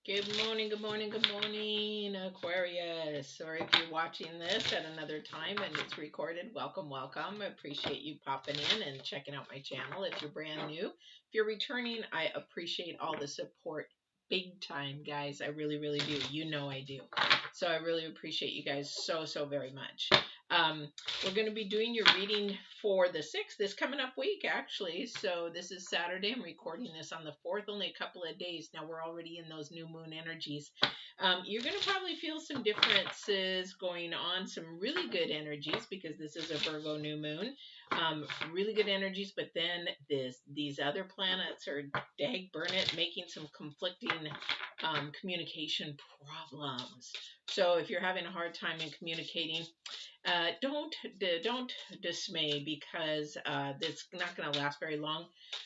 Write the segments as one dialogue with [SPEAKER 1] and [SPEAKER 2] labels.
[SPEAKER 1] Good morning, Aquarius. Or if you're watching this at another time and it's recorded, welcome, welcome. I appreciate you popping in and checking out my channel. If you're brand new, if you're returning, I appreciate all the support. Big time, guys. I really, really do. You know I do. So I really appreciate you guys so very much. We're going to be doing your reading for the 6th this coming up week, actually. So this is Saturday. I'm recording this on the 4th, only a couple of days. Now we're already in those new moon energies. You're going to probably feel some differences going on, some really good energies because this is a Virgo new moon. Really good energies, but then these other planets are dag burn it, making some conflicting communication problems. So if you're having a hard time in communicating, don't dismay because it's not going to last very long.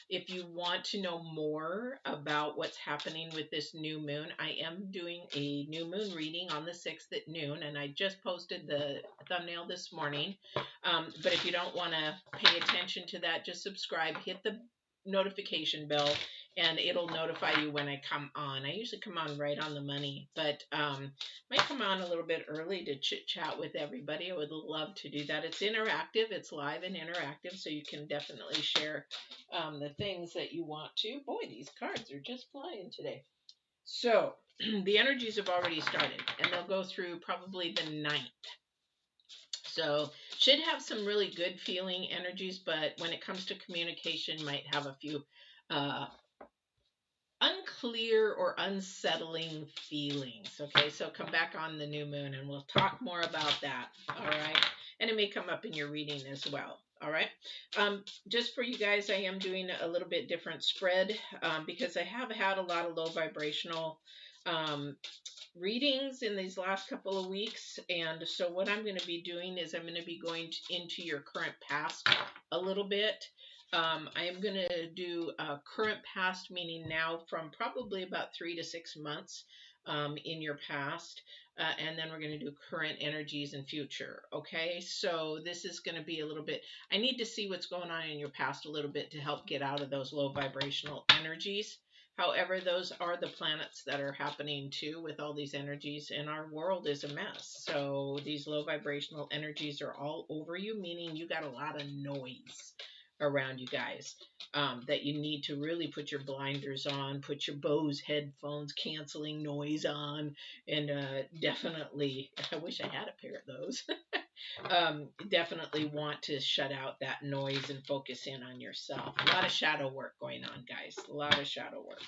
[SPEAKER 1] If you want to know more about what's happening with this new moon, I am doing a new moon reading on the 6th at noon, and I just posted the thumbnail this morning. But if you don't want to pay attention to that, just subscribe, hit the notification bell, and it'll notify you when I come on. I usually come on right on the money, but might come on a little bit early to chit chat with everybody. I would love to do that. It's interactive, it's live and interactive, so you can definitely share the things that you want to. Boy, these cards are just flying today. So the energies have already started, and they'll go through probably the 9th. So should have some really good feeling energies, but when it comes to communication, might have a few unclear or unsettling feelings. Okay, so come back on the new moon and we'll talk more about that. All right, and it may come up in your reading as well. All right, just for you guys, I am doing a little bit different spread because I have had a lot of low vibrational readings in these last couple of weeks, and so what I'm going to be doing is I'm going to be going into your current past a little bit. I am going to do current past, meaning now from probably about 3 to 6 months in your past, and then we're going to do current energies and future. Okay, so this is going to be a little bit, I need to see what's going on in your past a little bit to help get out of those low vibrational energies. However, those are the planets that are happening too with all these energies, and our world is a mess. So these low vibrational energies are all over you, meaning you got a lot of noise around you guys that you need to really put your blinders on, put your Bose headphones canceling noise on, and definitely, I wish I had a pair of those. Definitely want to shut out that noise and focus in on yourself. A lot of shadow work going on, guys. A lot of shadow work.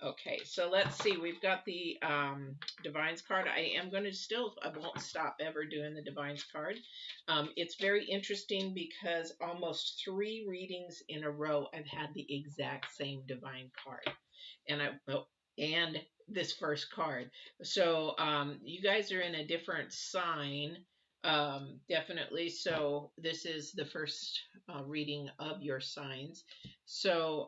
[SPEAKER 1] Okay, so let's see. We've got the Divines card. I won't stop ever doing the Divines card. It's very interesting because almost 3 readings in a row, I've had the exact same Divine card. And this first card. So you guys are in a different sign. Definitely. So this is the first reading of your signs. So,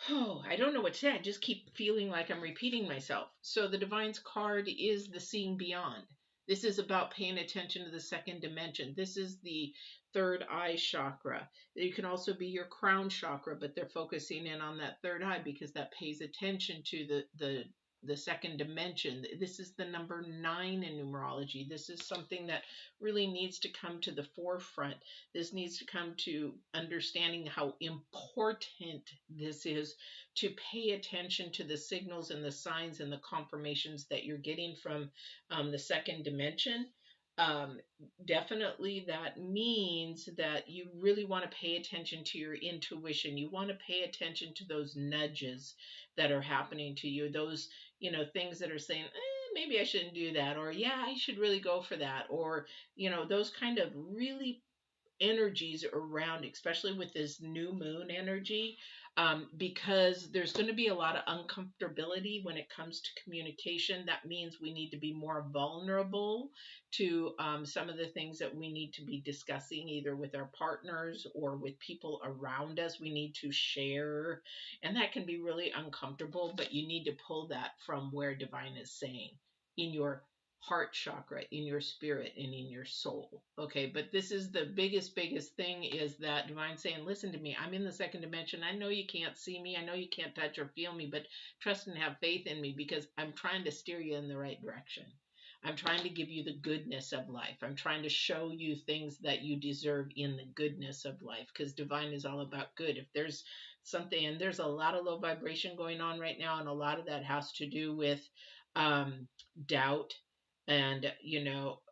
[SPEAKER 1] I don't know what to say. I just keep feeling like I'm repeating myself. So the Divine's card is the seeing beyond. This is about paying attention to the 2nd dimension. This is the 3rd eye chakra. It can also be your crown chakra, but they're focusing in on that 3rd eye because that pays attention to the 2nd dimension. This is the number 9 in numerology. This is something that really needs to come to the forefront. This needs to come to understanding how important this is to pay attention to the signals and the signs and the confirmations that you're getting from the 2nd dimension. Definitely that means that you really want to pay attention to your intuition. You want to pay attention to those nudges that are happening to you, those things that are saying, maybe I shouldn't do that, or yeah, I should really go for that, or those kind of really energies around, especially with this new moon energy, because there's going to be a lot of uncomfortability when it comes to communication. That means we need to be more vulnerable to some of the things that we need to be discussing, either with our partners or with people around us. We need to share, and that can be really uncomfortable, but you need to pull that from where Divine is saying in your heart chakra, in your spirit, and in your soul. Okay, but this is the biggest thing, is that divine saying, listen to me, I'm in the second dimension. I know you can't see me, I know you can't touch or feel me, but trust and have faith in me, because I'm trying to steer you in the right direction. I'm trying to give you the goodness of life. I'm trying to show you things that you deserve in the goodness of life, because divine is all about good. If there's something, and there's a lot of low vibration going on right now, and a lot of that has to do with doubt and,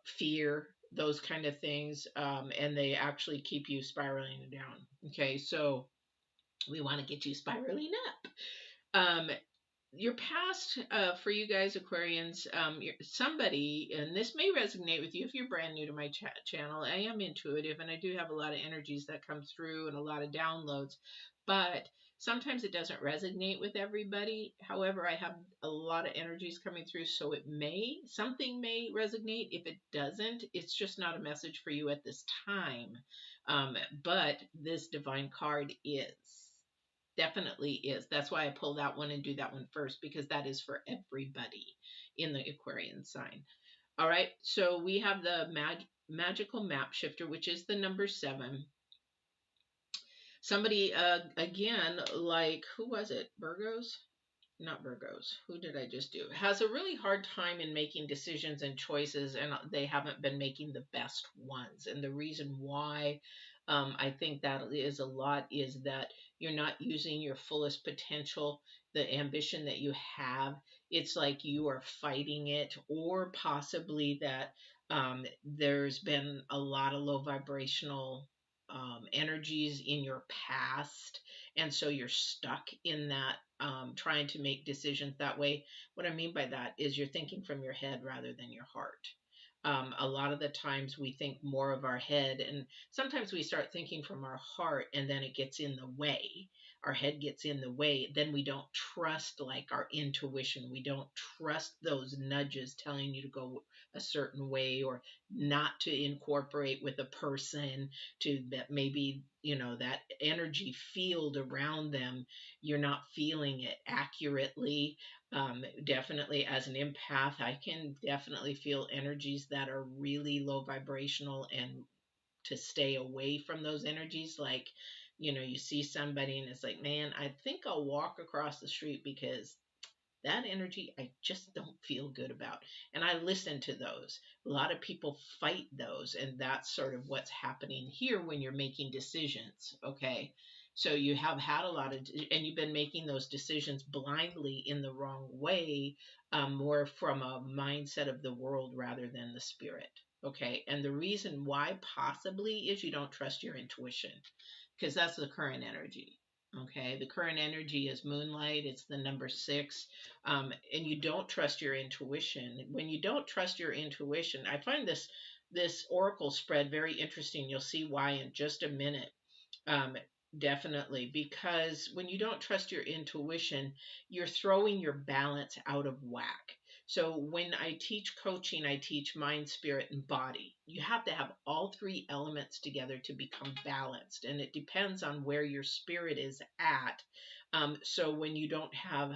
[SPEAKER 1] fear, those kind of things, and they actually keep you spiraling down. Okay, so we want to get you spiraling up. Your past, for you guys Aquarians, somebody, and this may resonate with you if you're brand new to my channel. I am intuitive, and I do have a lot of energies that come through and a lot of downloads, but sometimes it doesn't resonate with everybody. However, I have a lot of energies coming through, so something may resonate. If it doesn't, it's just not a message for you at this time. But this divine card definitely is. That's why I pull that one and do that one first, because that is for everybody in the Aquarian sign. All right, so we have the magical map shifter, which is the number 7. Somebody, again, like, who was it? Virgos? Not Virgos. Who did I just do? Has a really hard time in making decisions and choices, and they haven't been making the best ones. And the reason why I think that is a lot is that you're not using your fullest potential, the ambition that you have. It's like you are fighting it, or possibly that there's been a lot of low vibrational energies in your past, and so you're stuck in that, trying to make decisions that way. What I mean by that is you're thinking from your head rather than your heart. A lot of the times we think more of our head, and sometimes we start thinking from our heart, and then it gets in the way. Our head gets in the way. Then we don't trust, like, our intuition. We don't trust those nudges telling you to go a certain way, or not to incorporate with a person, to that maybe, that energy field around them, you're not feeling it accurately. Definitely, as an empath, I can definitely feel energies that are really low vibrational, and to stay away from those energies. Like, you see somebody and it's like, man, I think I'll walk across the street, because that energy I just don't feel good about. And I listen to those. A lot of people fight those, and that's sort of what's happening here when you're making decisions. Okay. So you have had a lot of, and you've been making those decisions blindly in the wrong way, more from a mindset of the world rather than the spirit. Okay. And the reason why possibly is you don't trust your intuition, because that's the current energy. Okay, the current energy is moonlight. It's the number 6, and you don't trust your intuition. When you don't trust your intuition, I find this oracle spread very interesting. You'll see why in just a minute. Um, Definitely, because when you don't trust your intuition, you're throwing your balance out of whack. So when I teach coaching, I teach mind, spirit, and body. You have to have all 3 elements together to become balanced, and it depends on where your spirit is at. So when you don't have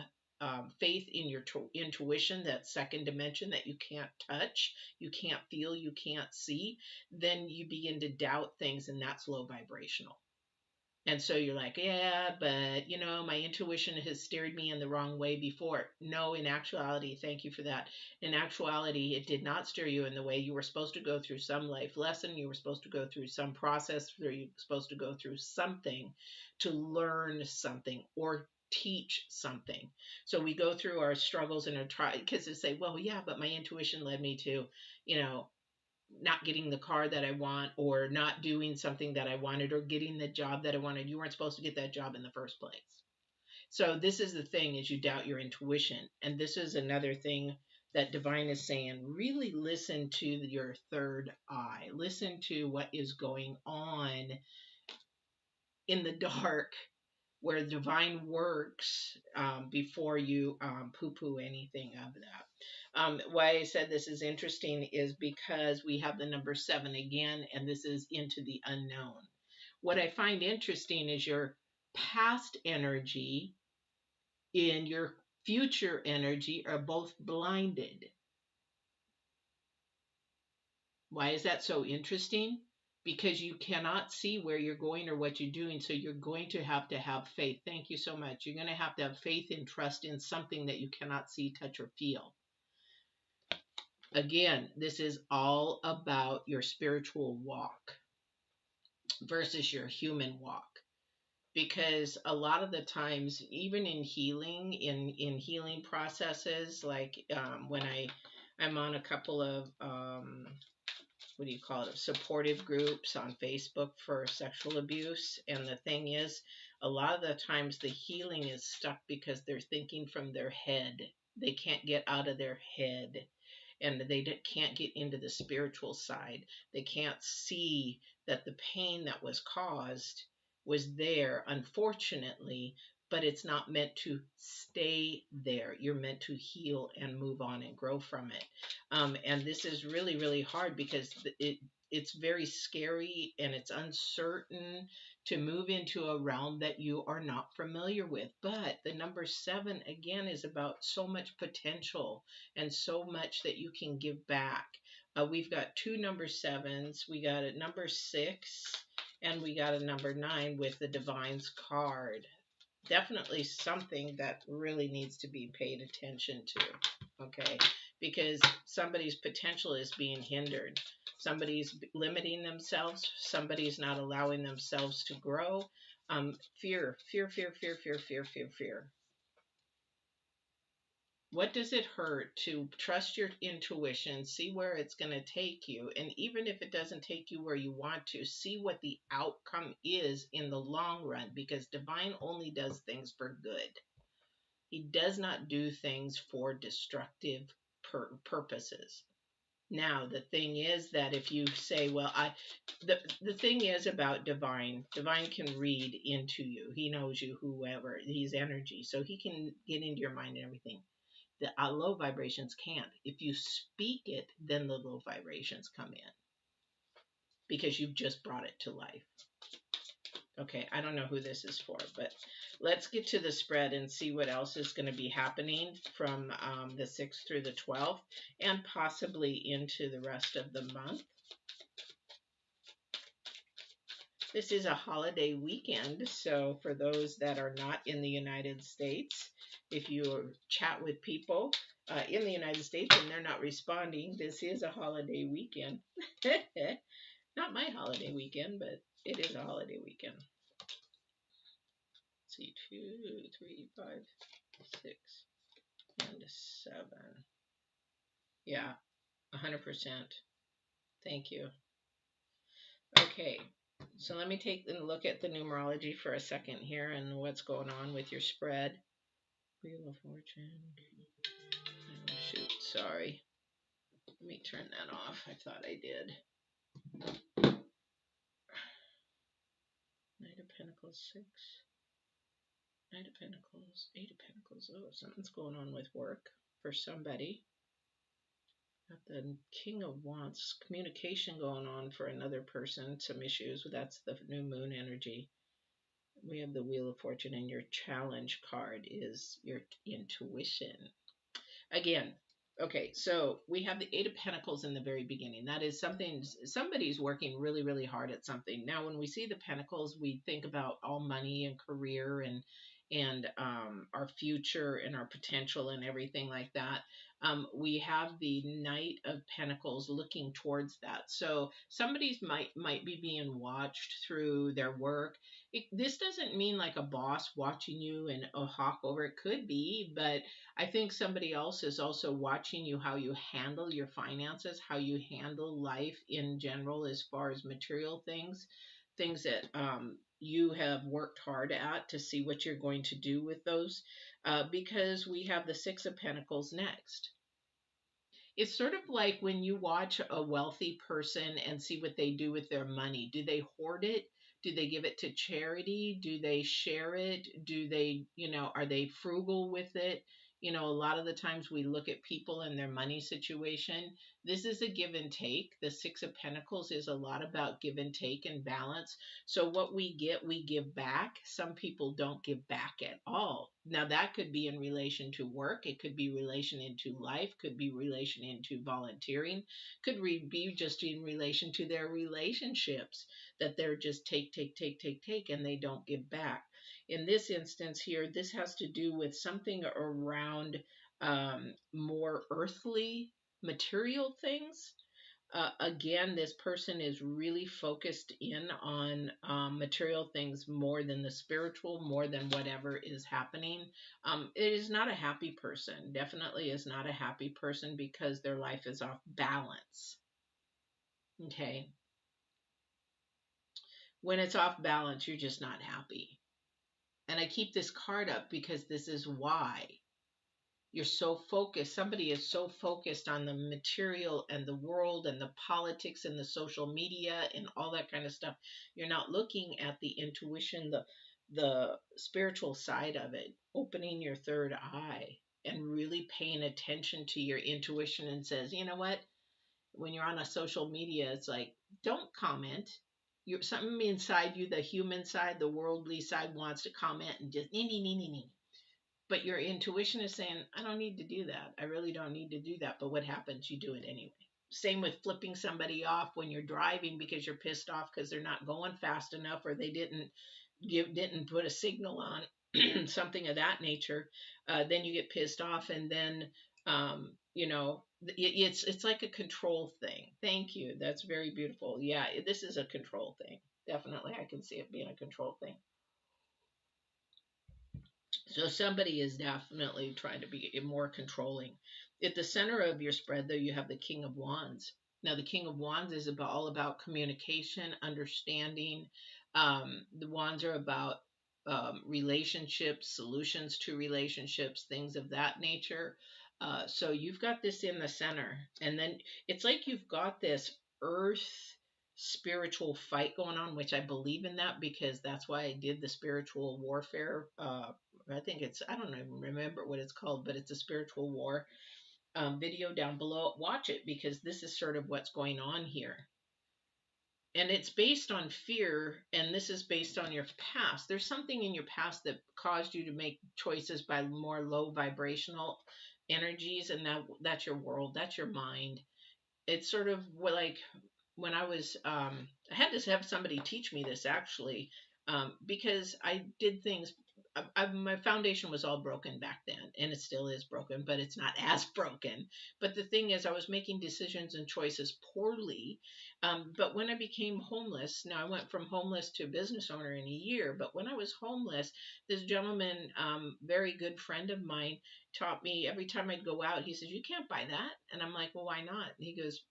[SPEAKER 1] faith in your intuition, that second dimension that you can't touch, you can't feel, you can't see, then you begin to doubt things, and that's low vibrational. And so you're like, yeah, but my intuition has steered me in the wrong way before. No, in actuality, thank you for that. In actuality, it did not steer you in the way. You were supposed to go through some life lesson. You were supposed to go through some process. You were supposed to go through something to learn something or teach something. So we go through our struggles and our try, because they say, well, yeah, but my intuition led me to, not getting the car that I want, or not doing something that I wanted, or getting the job that I wanted. You weren't supposed to get that job in the first place. So this is the thing, is you doubt your intuition. And this is another thing that divine is saying, really listen to your third eye. Listen to what is going on in the dark, where divine works, before you poo-poo anything of that. Why I said this is interesting is because we have the number 7 again, and this is into the unknown. What I find interesting is your past energy and your future energy are both blinded. Why is that so interesting? Because you cannot see where you're going or what you're doing. So you're going to have faith. Thank you so much. You're going to have faith and trust in something that you cannot see, touch, or feel. Again, this is all about your spiritual walk versus your human walk. Because a lot of the times, even in healing, in healing processes, like when I'm on a couple of what do you call it, supportive groups on Facebook for sexual abuse. And the thing is, a lot of the times the healing is stuck because they're thinking from their head. They can't get out of their head, and they can't get into the spiritual side. They can't see that the pain that was caused was there, unfortunately, but it's not meant to stay there. You're meant to heal and move on and grow from it. And this is really, really hard because it's very scary and it's uncertain to move into a realm that you are not familiar with. But the number 7, again, is about so much potential and so much that you can give back. We've got 2 number 7s. We got a number 6 and we got a number 9 with the Divine's card. Definitely something that really needs to be paid attention to, okay? Because somebody's potential is being hindered. Somebody's limiting themselves. Somebody's not allowing themselves to grow. Fear, fear, fear, fear, fear, fear, fear, fear. What does it hurt to trust your intuition, see where it's going to take you, and even if it doesn't take you where you want to, see what the outcome is in the long run, because Divine only does things for good. He does not do things for destructive purposes. Now, the thing is that if you say, well, the thing is about Divine can read into you. He knows you, whoever, he's energy, so he can get into your mind and everything. The low vibrations can't. If you speak it, then the low vibrations come in because you've just brought it to life. Okay, I don't know who this is for, but let's get to the spread and see what else is going to be happening from the 6th through the 12th and possibly into the rest of the month. This is a holiday weekend, so for those that are not in the United States, if you chat with people in the United States and they're not responding, this is a holiday weekend. Not my holiday weekend, but it is a holiday weekend. Let's see, 2, 3, 5, 6, and 7. Yeah, 100%. Thank you. Okay, so let me take a look at the numerology for a second here and what's going on with your spread. Wheel of Fortune. Oh, shoot, sorry. Let me turn that off. I thought I did. Knight of Pentacles 6. Knight of Pentacles, 8 of Pentacles. Oh, something's going on with work for somebody. Got the King of Wands, communication going on for another person, some issues. That's the new moon energy. We have the Wheel of Fortune, and your challenge card is your intuition. Again, okay, so we have the 8 of Pentacles in the very beginning. That is something, somebody's working really, really hard at something. Now, when we see the Pentacles, we think about all money and career and our future and our potential and everything like that. We have the Knight of Pentacles looking towards that. So somebody's might be being watched through their work. This doesn't mean like a boss watching you and a hawk over. It could be, but I think somebody else is also watching you, how you handle your finances, how you handle life in general as far as material things that you have worked hard at to see what you're going to do with those, because we have the 6 of Pentacles next. It's sort of like when you watch a wealthy person and see what they do with their money. Do they hoard it? Do they give it to charity? Do they share it? Do they, are they frugal with it? A lot of the times we look at people and their money situation. This is a give and take. The Six of Pentacles is a lot about give and take and balance. So what we get, we give back. Some people don't give back at all. Now that could be in relation to work. It could be relation into life, could be relation into volunteering, could be just in relation to their relationships, that they're just take, and they don't give back. In this instance here, this has to do with something around more earthly material things. Again, this person is really focused in on material things more than the spiritual, more than whatever is happening. It is not a happy person. Definitely is not a happy person because their life is off balance. Okay. When it's off balance, you're just not happy. And I keep this card up because this is why. You're so focused. Somebody is so focused on the material and the world and the politics and the social media and all that kind of stuff. You're not looking at the intuition, the spiritual side of it, opening your third eye and really paying attention to your intuition, and says, you know what? When you're on a social media, it's like, don't comment. Something inside you, the human side, the worldly side, wants to comment and just nee. But your intuition is saying, I don't need to do that. I really don't need to do that. But what happens? You do it anyway. Same with flipping somebody off when you're driving because you're pissed off because they're not going fast enough, or they didn't put a signal on, something of that nature. Then you get pissed off, and then it's like a control thing. Thank you. That's very beautiful. Yeah, this is a control thing. Definitely, I can see it being a control thing. So somebody is definitely trying to be more controlling. At the center of your spread, though, you have the King of Wands. Now, the King of Wands is all about communication, understanding. The Wands are about relationships, solutions to relationships, things of that nature. So you've got this in the center. And then it's like you've got this earth spiritual fight going on, which I believe in that because that's why I did the spiritual warfare. I don't even remember what it's called, but it's a spiritual war video down below. Watch it because this is sort of what's going on here. And it's based on fear, and this is based on your past. There's something in your past that caused you to make choices by more low vibrational energies, and that's your world, that's your mind. It's sort of like when I was, I had to have somebody teach me this actually, because I did things. My foundation was all broken back then, and it still is broken, but it's not as broken. But the thing is, I was making decisions and choices poorly. But when I became homeless, now I went from homeless to business owner in a year. But when I was homeless, this gentleman, very good friend of mine, taught me every time I'd go out, he says, you can't buy that. And I'm like, well, why not? And he goes,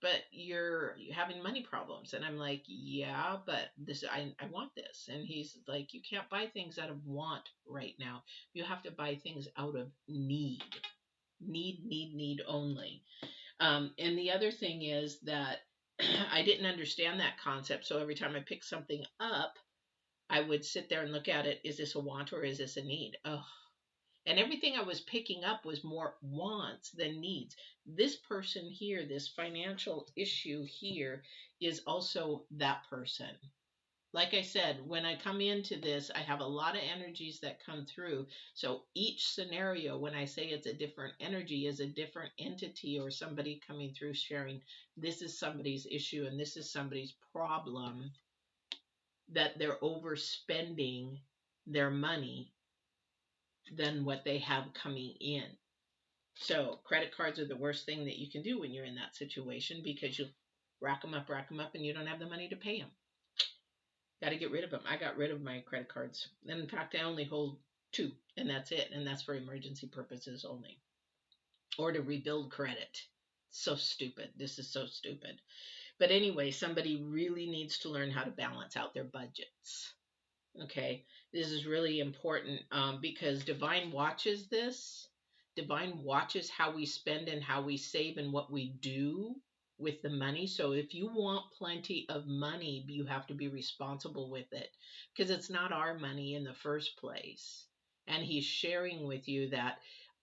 [SPEAKER 1] but you're having money problems. And I'm like, yeah, but I want this. And he's like, you can't buy things out of want right now. You have to buy things out of need. Need only. And the other thing is that I didn't understand that concept. So every time I picked something up, I would sit there and look at it. Is this a want or is this a need? Oh, and everything I was picking up was more wants than needs. This person here, this financial issue here, is also that person. Like I said, when I come into this, I have a lot of energies that come through. So each scenario, when I say it's a different energy, is a different entity or somebody coming through sharing, this is somebody's issue and this is somebody's problem, that they're overspending their money than what they have coming in. So credit cards are the worst thing that you can do when you're in that situation, because you rack them up, and you don't have the money to pay them. Got to get rid of them. I got rid of my credit cards. And in fact, I only hold 2, and that's it. And that's for emergency purposes only, or to rebuild credit. So stupid. This is so stupid. But anyway, somebody really needs to learn how to balance out their budgets. Okay, this is really important because Divine watches this. Divine watches how we spend and how we save and what we do with the money. So if you want plenty of money, you have to be responsible with it, because it's not our money in the first place. And he's sharing with you that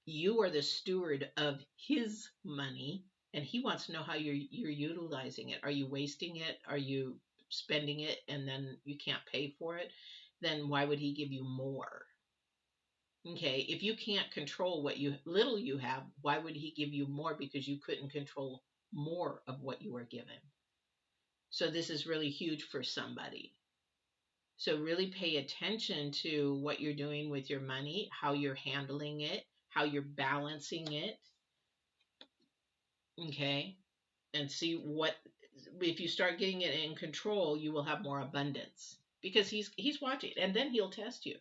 [SPEAKER 1] you are the steward of his money, and he wants to know how you're utilizing it. Are you wasting it? Are you spending it and then you can't pay for it? Then why would he give you more? Okay, if you can't control what little you have, why would he give you more? Because you couldn't control more of what you were given. So this is really huge for somebody. So really pay attention to what you're doing with your money, how you're handling it, how you're balancing it. Okay, and see what, if you start getting it in control, you will have more abundance, because he's watching, and then he'll test you.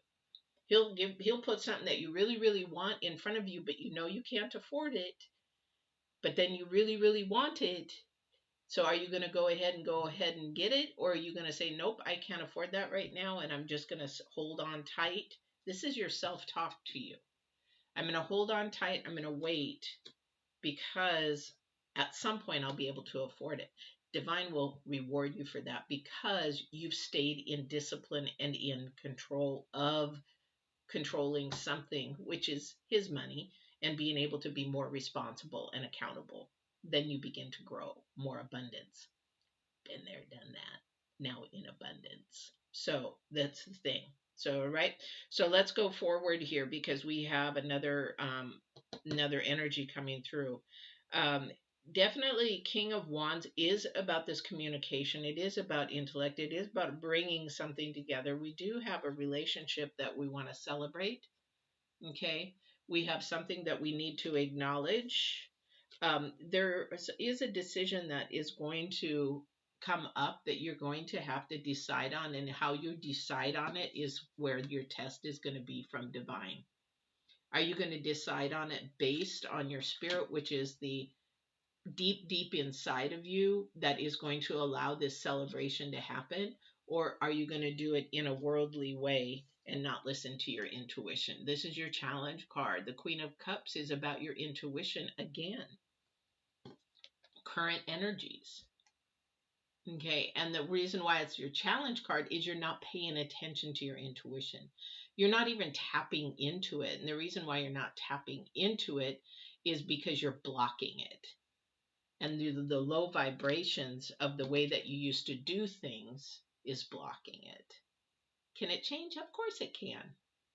[SPEAKER 1] He'll put something that you really really want in front of you, but you know you can't afford it, but then you really really want it. So are you going to go ahead and get it, or are you going to say, nope, I can't afford that right now, and I'm just going to hold on tight? This is your self-talk to you. I'm going to hold on tight. I'm going to wait, because at some point I'll be able to afford it. Divine will reward you for that, because you've stayed in discipline and in control of controlling something, which is his money, and being able to be more responsible and accountable. Then you begin to grow more abundance. Been there, done that. Now in abundance. So that's the thing. So, all right. So let's go forward here, because we have another energy coming through. Um, Definitely, King of Wands is about this communication. It is about intellect. It is about bringing something together. We do have a relationship that we want to celebrate. Okay. We have something that we need to acknowledge. There is a decision that is going to come up that you're going to have to decide on, and how you decide on it is where your test is going to be from divine. Are you going to decide on it based on your spirit, which is the deep, deep inside of you that is going to allow this celebration to happen? Or are you going to do it in a worldly way and not listen to your intuition? This is your challenge card. The Queen of Cups is about your intuition again. Current energies. Okay, and the reason why it's your challenge card is you're not paying attention to your intuition. You're not even tapping into it. And the reason why you're not tapping into it is because you're blocking it. And the low vibrations of the way that you used to do things is blocking it. Can it change? Of course it can.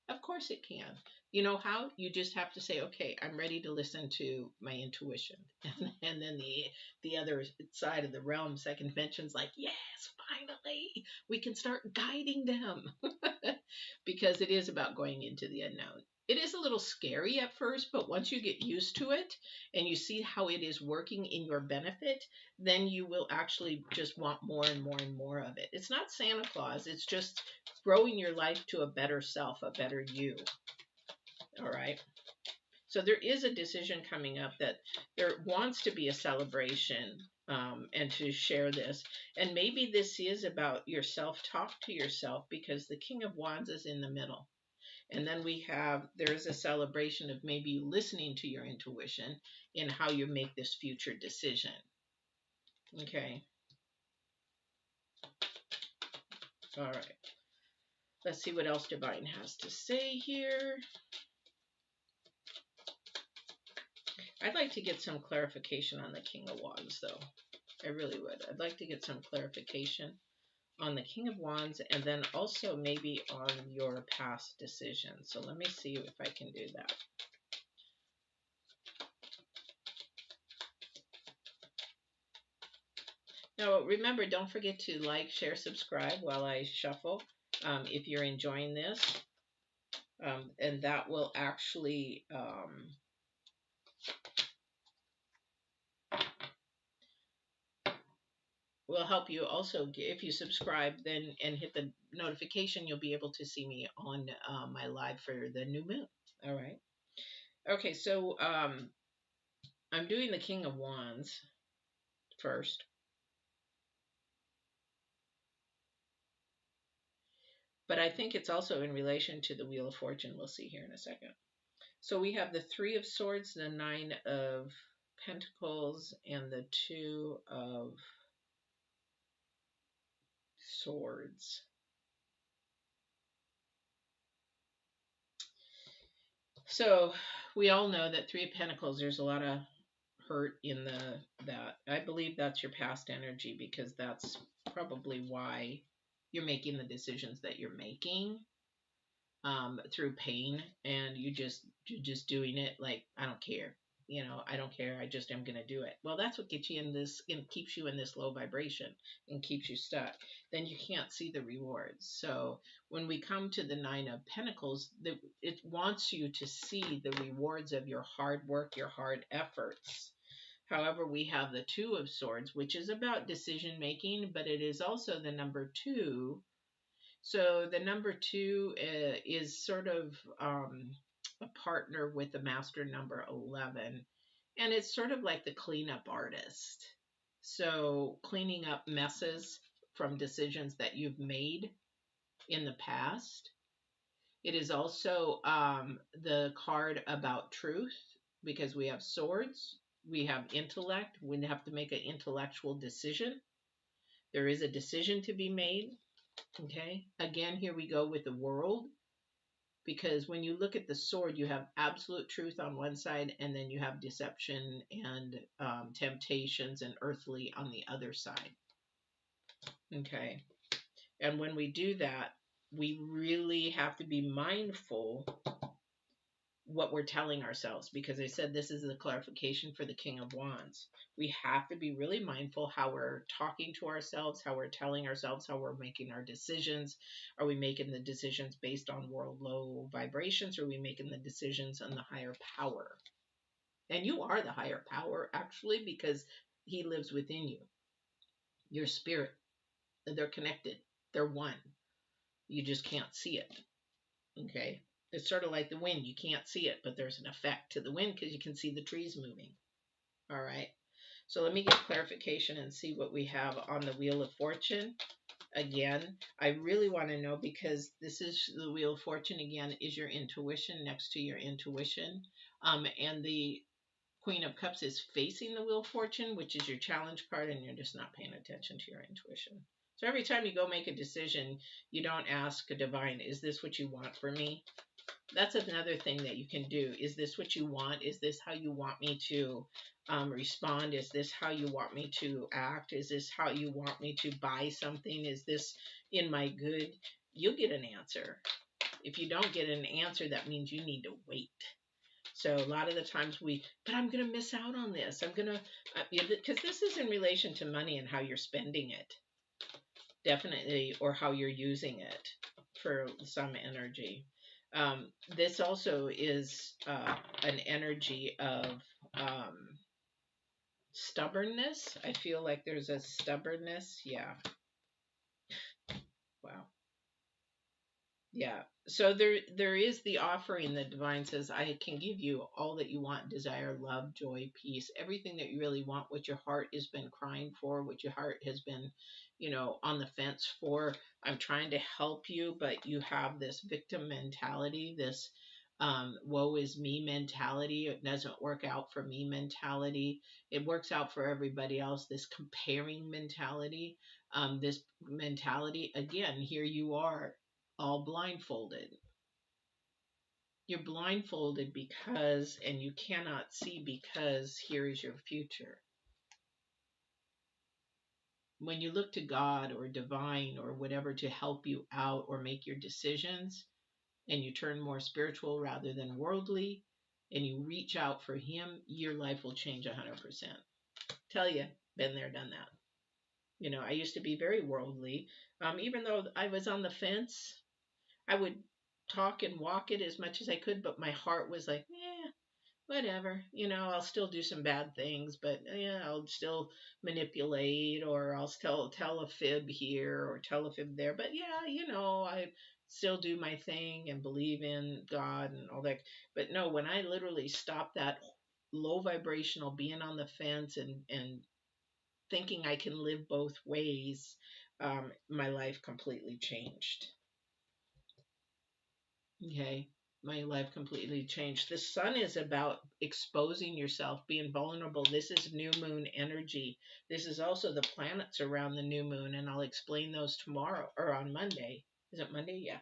[SPEAKER 1] Of course it can. You know how? You just have to say, okay, I'm ready to listen to my intuition. And then the other side of the realm, second dimension's like, yes, finally, we can start guiding them. Because it is about going into the unknown. It is a little scary at first, but once you get used to it and you see how it is working in your benefit, then you will actually just want more and more and more of it. It's not Santa Claus. It's just growing your life to a better self, a better you. All right. So there is a decision coming up that there wants to be a celebration, and to share this. And maybe this is about your self-talk to yourself, because the King of Wands is in the middle. And then there's a celebration of maybe listening to your intuition in how you make this future decision. Okay. All right. Let's see what else Divine has to say here. I'd like to get some clarification on the King of Wands, though. I really would. I'd like to get some clarification on the King of Wands, and then also maybe on your past decisions. So let me see if I can do that. Now, remember, don't forget to like, share, subscribe while I shuffle, if you're enjoying this. And that will actually will help you also. If you subscribe then and hit the notification, you'll be able to see me on my live for the new moon. All right. Okay, so I'm doing the King of Wands first. But I think it's also in relation to the Wheel of Fortune. We'll see here in a second. So we have the Three of Swords, the Nine of Pentacles, and the Two of Swords. So we all know that Three of Pentacles, there's a lot of hurt in that. I believe that's your past energy, because that's probably why you're making the decisions that you're making, through pain, and you're just doing it like, I don't care. I don't care. I just am going to do it. Well, that's what gets you in this and keeps you in this low vibration and keeps you stuck. Then you can't see the rewards. So when we come to the Nine of Pentacles, it wants you to see the rewards of your hard work, your hard efforts. However, we have the Two of Swords, which is about decision making, but it is also the number two. So the number two is sort of a partner with the master number 11. And it's sort of like the cleanup artist. So cleaning up messes from decisions that you've made in the past. It is also the card about truth, because we have swords, we have intellect, we have to make an intellectual decision. There is a decision to be made. Okay, again, here we go with the World, because when you look at the sword, you have absolute truth on one side, and then you have deception and temptations and earthly on the other side. Okay, and when we do that, we really have to be mindful what we're telling ourselves, because I said this is the clarification for the King of Wands. We have to be really mindful how we're talking to ourselves, how we're telling ourselves, how we're making our decisions. Are we making the decisions based on world low vibrations, or are we making the decisions on the higher power? And you are the higher power, actually, because he lives within you, your spirit. They're connected, they're one. You just can't see it. Okay, it's sort of like the wind. You can't see it, but there's an effect to the wind because you can see the trees moving. All right. So let me get clarification and see what we have on the Wheel of Fortune. Again, I really want to know, because this is the Wheel of Fortune again, is your intuition next to your intuition. And the Queen of Cups is facing the Wheel of Fortune, which is your challenge card, and you're just not paying attention to your intuition. So every time you go make a decision, you don't ask a divine, is this what you want for me? That's another thing that you can do. Is this what you want? Is this how you want me to respond? Is this how you want me to act? Is this how you want me to buy something? Is this in my good? You'll get an answer. If you don't get an answer, that means you need to wait. So a lot of the times but I'm going to miss out on this. I'm going to, because this is in relation to money and how you're spending it. Definitely, or how you're using it for some energy. This also is an energy of stubbornness. I feel like there's a stubbornness. Yeah. Wow. Yeah. So there is the offering. The divine says, I can give you all that you want: desire, love, joy, peace, everything that you really want, what your heart has been crying for, what your heart has been, on the fence for. I'm trying to help you, but you have this victim mentality, this woe is me mentality. It doesn't work out for me mentality. It works out for everybody else. This comparing mentality, this mentality, again, here you are, all blindfolded. You're blindfolded because, and you cannot see because here is your future. When you look to God or divine or whatever to help you out or make your decisions, and you turn more spiritual rather than worldly, and you reach out for him, your life will change 100%. Tell you, been there, done that. I used to be very worldly. Even though I was on the fence, I would talk and walk it as much as I could, but my heart was like, whatever. I'll still do some bad things, but I'll still manipulate, or I'll still tell a fib here or tell a fib there. But I still do my thing and believe in God and all that. But no, when I literally stopped that low vibrational being on the fence and thinking I can live both ways, my life completely changed. Okay, my life completely changed. The sun is about exposing yourself, being vulnerable. This is new moon energy. This is also the planets around the new moon, and I'll explain those tomorrow or on Monday. Is it Monday? Yeah.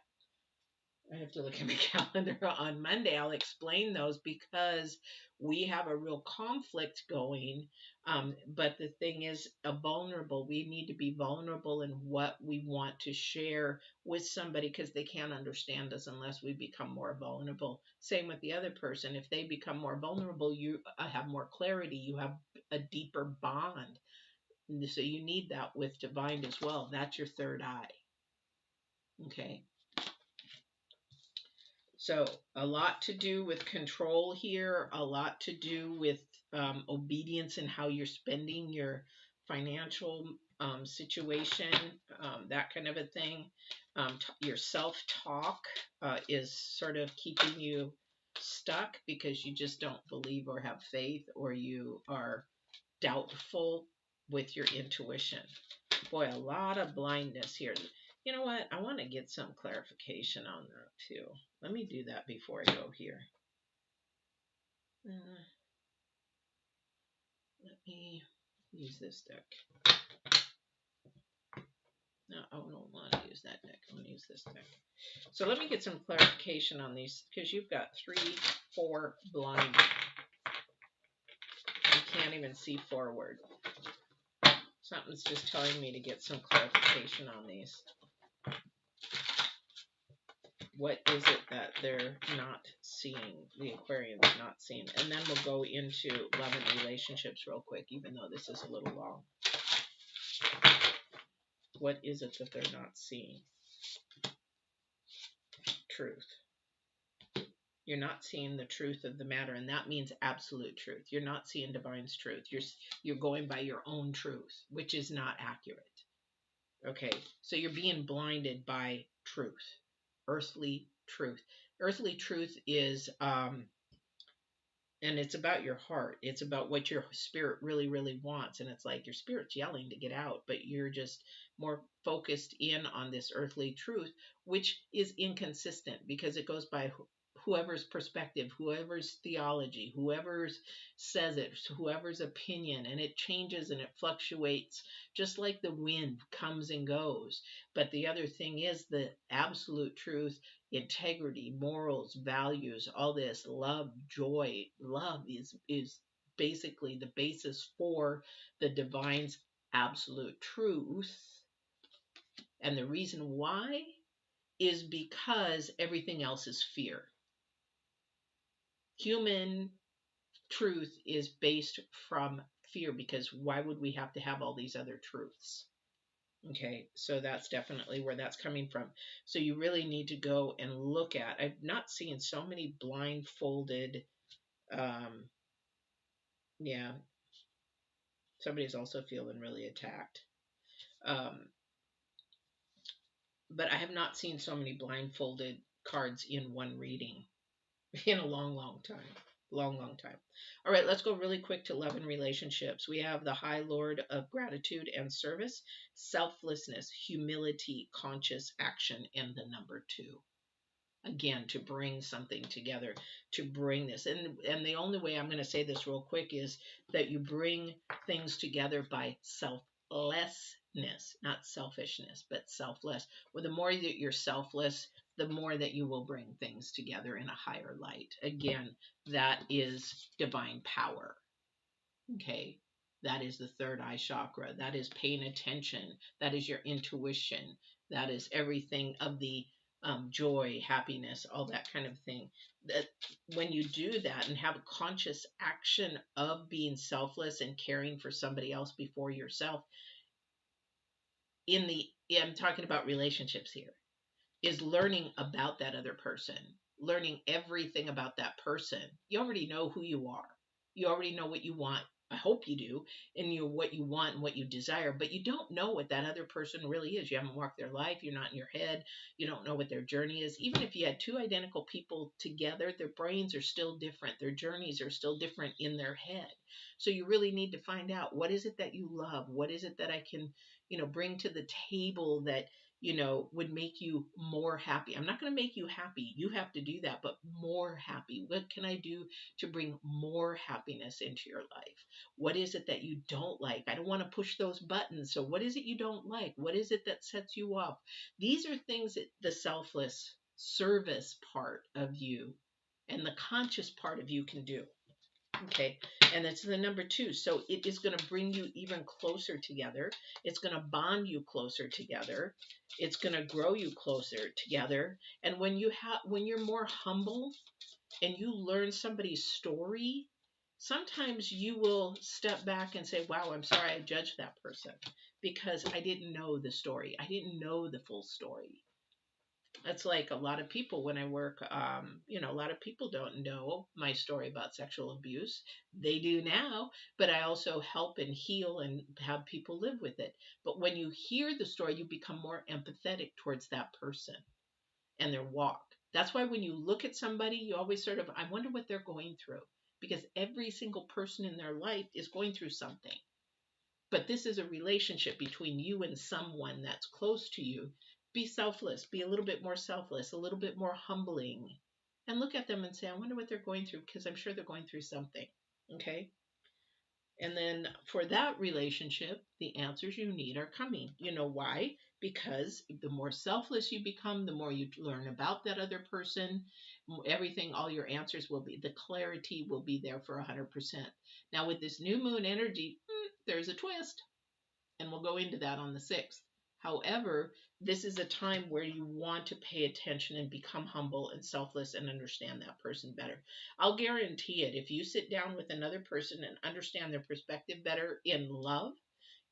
[SPEAKER 1] I have to look at my calendar on Monday. I'll explain those because we have a real conflict going. But the thing is, we need to be vulnerable in what we want to share with somebody because they can't understand us unless we become more vulnerable. Same with the other person. If they become more vulnerable, you have more clarity, you have a deeper bond. So you need that with divine as well. That's your third eye. Okay. So a lot to do with control here, a lot to do with obedience and how you're spending your financial situation, that kind of a thing. Your self-talk is sort of keeping you stuck because you just don't believe or have faith, or you are doubtful with your intuition. Boy, a lot of blindness here. You know what? I want to get some clarification on that too. Let me do that before I go here. Let me use this deck. No, I don't want to use that deck. I'm going to use this deck. So let me get some clarification on these, because you've got 3, 4 blind. You can't even see forward. Something's just telling me to get some clarification on these. What is it that they're not seeing, the Aquarians not seeing? And then we'll go into love and relationships real quick, even though this is a little long. What is it that they're not seeing? Truth. You're not seeing the truth of the matter, and that means absolute truth. You're not seeing divine's truth. You're going by your own truth, which is not accurate. Okay, so you're being blinded by truth, earthly truth. Earthly truth is and it's about your heart. It's about what your spirit really, really wants. And it's like your spirit's yelling to get out, but you're just more focused in on this earthly truth, which is inconsistent because it goes by whoever's perspective, whoever's theology, whoever's says it, whoever's opinion, and it changes and it fluctuates just like the wind comes and goes. But the other thing is the absolute truth, integrity, morals, values, all this, love, joy. Love is basically the basis for the divine's absolute truth. And the reason why is because everything else is fear. Human truth is based from fear, because why would we have to have all these other truths? Okay, so that's definitely where that's coming from. So you really need to go and look at, I've not seen so many blindfolded, yeah, somebody's also feeling really attacked. But I have not seen so many blindfolded cards in one reading in a long, long time. Long, long time. All right, let's go really quick to love and relationships. We have the High Lord of Gratitude and Service, Selflessness, Humility, Conscious Action, and the number 2. Again, to bring something together, to bring this. And the only way I'm going to say this real quick is that you bring things together by selflessness, not selfishness, but selfless. Well, the more that you're selfless, the more that you will bring things together in a higher light. Again, that is divine power. Okay. That is the third eye chakra. That is paying attention. That is your intuition. That is everything of the joy, happiness, all that kind of thing. That when you do that and have a conscious action of being selfless and caring for somebody else before yourself, I'm talking about relationships here, is learning about that other person, learning everything about that person. You already know who you are. You already know what you want. I hope you do, and you know what you want and what you desire, but you don't know what that other person really is. You haven't walked their life. You're not in your head. You don't know what their journey is. Even if you had 2 identical people together, their brains are still different. Their journeys are still different in their head. So you really need to find out, what is it that you love? What is it that I can, bring to the table that would make you more happy? I'm not going to make you happy. You have to do that, but more happy. What can I do to bring more happiness into your life? What is it that you don't like? I don't want to push those buttons. So what is it you don't like? What is it that sets you off? These are things that the selfless service part of you and the conscious part of you can do. Okay, and it's the number 2. So it is going to bring you even closer together. It's going to bond you closer together. It's going to grow you closer together. And when you're more humble and you learn somebody's story, sometimes you will step back and say, wow, I'm sorry I judged that person because I didn't know the story. I didn't know the full story. It's like a lot of people when I work, a lot of people don't know my story about sexual abuse. They do now, but I also help and heal and have people live with it. But when you hear the story, you become more empathetic towards that person and their walk. That's why when you look at somebody, you always sort of, I wonder what they're going through, because every single person in their life is going through something. But this is a relationship between you and someone that's close to you. Be selfless, be a little bit more selfless, a little bit more humbling, and look at them and say, I wonder what they're going through, because I'm sure they're going through something. Okay. And then for that relationship, the answers you need are coming. You know why? Because the more selfless you become, the more you learn about that other person, everything, all your answers will be, the clarity will be there for 100%. Now, with this new moon energy, there's a twist, and we'll go into that on the 6th. However, this is a time where you want to pay attention and become humble and selfless and understand that person better. I'll guarantee it. If you sit down with another person and understand their perspective better in love,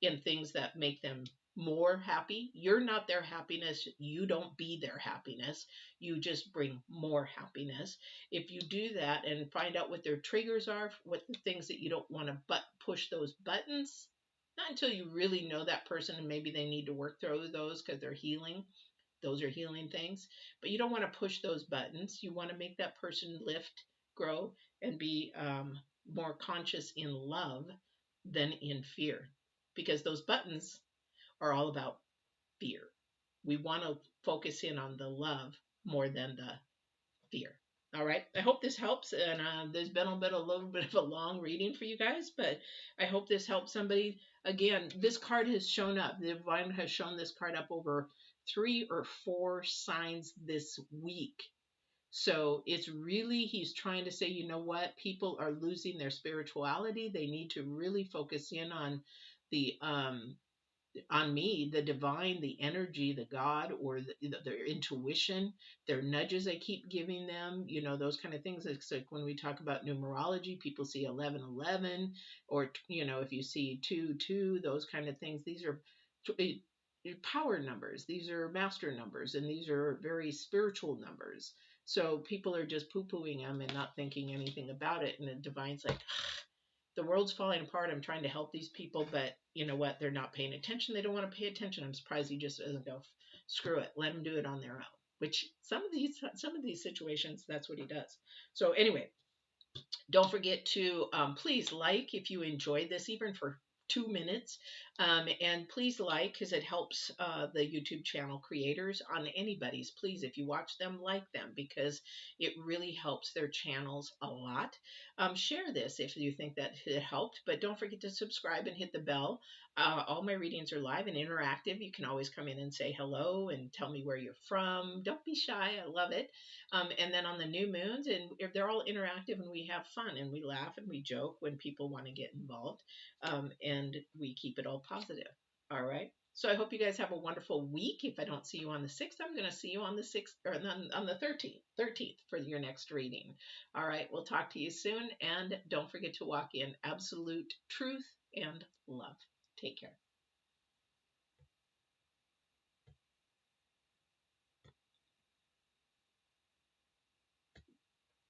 [SPEAKER 1] in things that make them more happy, you're not their happiness. You don't be their happiness. You just bring more happiness. If you do that and find out what their triggers are, what the things that you don't want to push those buttons, not until you really know that person and maybe they need to work through those because they're healing. Those are healing things. But you don't want to push those buttons. You want to make that person lift, grow, and be more conscious in love than in fear. Because those buttons are all about fear. We want to focus in on the love more than the fear. All right. I hope this helps. And there's been a little bit of a long reading for you guys, but I hope this helps somebody. Again, this card has shown up. The Divine has shown this card up over 3 or 4 signs this week. So it's really, he's trying to say, you know what? People are losing their spirituality. They need to really focus in on the on me, the divine, the energy, the God, or their intuition, their nudges I keep giving them, those kind of things. It's like when we talk about numerology, people see 1111, or, if you see 22, those kind of things. These are power numbers. These are master numbers, and these are very spiritual numbers. So people are just poo-pooing them and not thinking anything about it. And the divine's like, the world's falling apart. I'm trying to help these people, but you know what? They're not paying attention. They don't want to pay attention. I'm surprised he just doesn't go, screw it, let them do it on their own. Which some of these situations, that's what he does. So anyway, don't forget to please like if you enjoyed this, even for 2 minutes. And please like, because it helps the YouTube channel creators on anybody's. Please, if you watch them, like them, because it really helps their channels a lot. Share this if you think that it helped, but don't forget to subscribe and hit the bell. All my readings are live and interactive. You can always come in and say hello and tell me where you're from. Don't be shy. I love it. And then on the new moons, and if they're all interactive, and we have fun and we laugh and we joke when people want to get involved, and we keep it all positive. All right. So I hope you guys have a wonderful week. If I don't see you on the 6th, I'm going to see you on the 6th or on the 13th for your next reading. All right. We'll talk to you soon. And don't forget to walk in absolute truth and love. Take care.